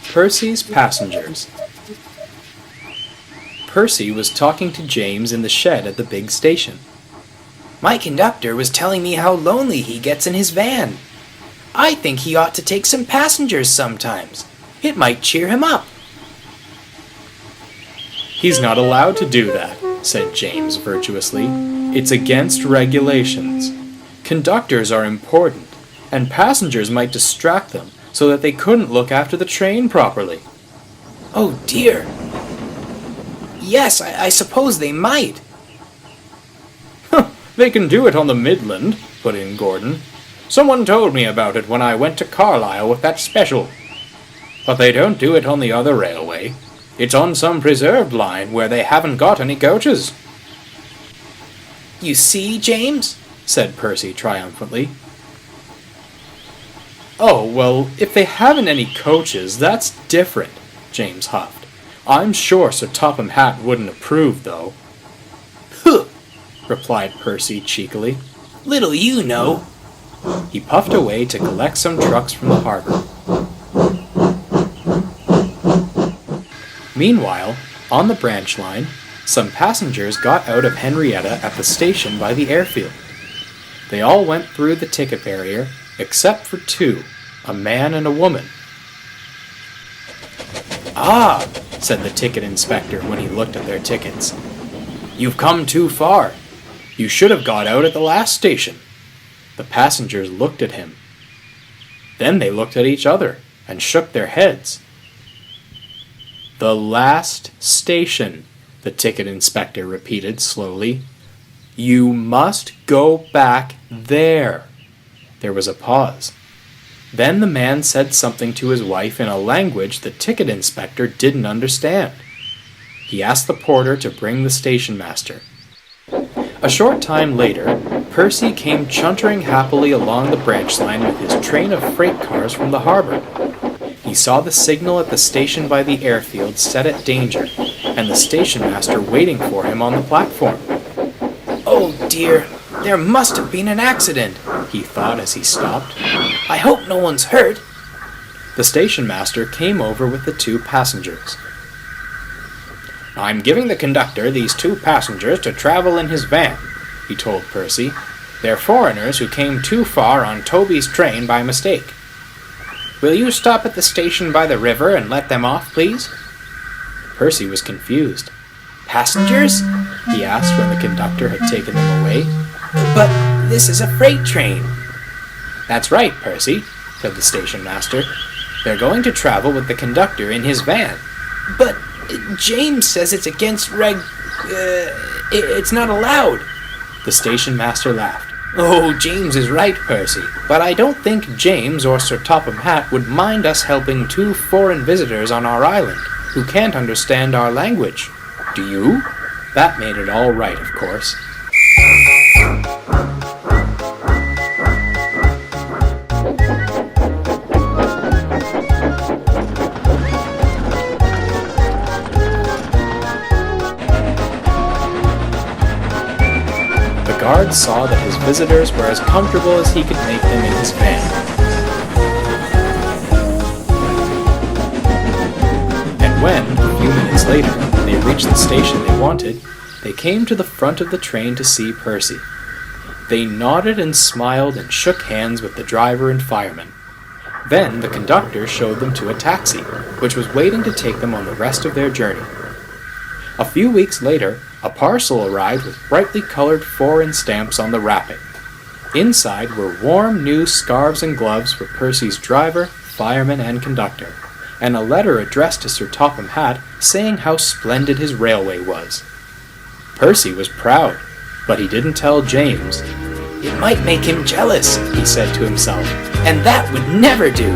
Percy's Passengers. Percy was talking to James in the shed at the big station. My conductor was telling me how lonely he gets in his van. I think he ought to take some passengers sometimes. It might cheer him up. He's not allowed to do that, said James virtuously. It's against regulations. Conductors are important, and passengers might distract them so that they couldn't look after the train properly. Oh dear. Yes, I suppose they might. They can do it on the Midland, put in Gordon. Someone told me about it when I went to Carlisle with that special. But they don't do it on the other railway. It's on some preserved line where they haven't got any coaches. You see, James, said Percy triumphantly. Oh, well, if they haven't any coaches, that's different, James huffed. I'm sure Sir Topham Hatt wouldn't approve, though. Huh, replied Percy cheekily. Little you know. He puffed away to collect some trucks from the harbor. Meanwhile, on the branch line, some passengers got out of Henrietta at the station by the airfield. They all went through the ticket barrier, except for two, a man and a woman. Ah, said the ticket inspector when he looked at their tickets. You've come too far. You should have got out at the last station. The passengers looked at him. Then they looked at each other and shook their heads. The last station, the ticket inspector repeated slowly. You must go back there. There was a pause. Then the man said something to his wife in a language the ticket inspector didn't understand. He asked the porter to bring the station master. A short time later, Percy came chuntering happily along the branch line with his train of freight cars from the harbor. He saw the signal at the station by the airfield set at danger, and the station master waiting for him on the platform. Oh dear, there must have been an accident, he thought as he stopped. I hope no one's hurt. The station master came over with the two passengers. I'm giving the conductor these two passengers to travel in his van, he told Percy. They're foreigners who came too far on Toby's train by mistake. Will you stop at the station by the river and let them off, please? Percy was confused. Passengers? He asked when the conductor had taken them away. But this is a freight train. That's right, Percy, said the station master. They're going to travel with the conductor in his van. But James says it's against it's not allowed. The station master laughed. Oh, James is right, Percy. But I don't think James or Sir Topham Hatt would mind us helping two foreign visitors on our island who can't understand our language. Do you? That made it all right, of course. The guard saw that his visitors were as comfortable as he could make them in his van. And when, a few minutes later, they reached the station they wanted, they came to the front of the train to see Percy. They nodded and smiled and shook hands with the driver and fireman. Then the conductor showed them to a taxi, which was waiting to take them on the rest of their journey. A few weeks later, a parcel arrived with brightly colored foreign stamps on the wrapping. Inside were warm new scarves and gloves for Percy's driver, fireman, and conductor, and a letter addressed to Sir Topham Hatt saying how splendid his railway was. Percy was proud, but he didn't tell James. It might make him jealous, he said to himself, and that would never do.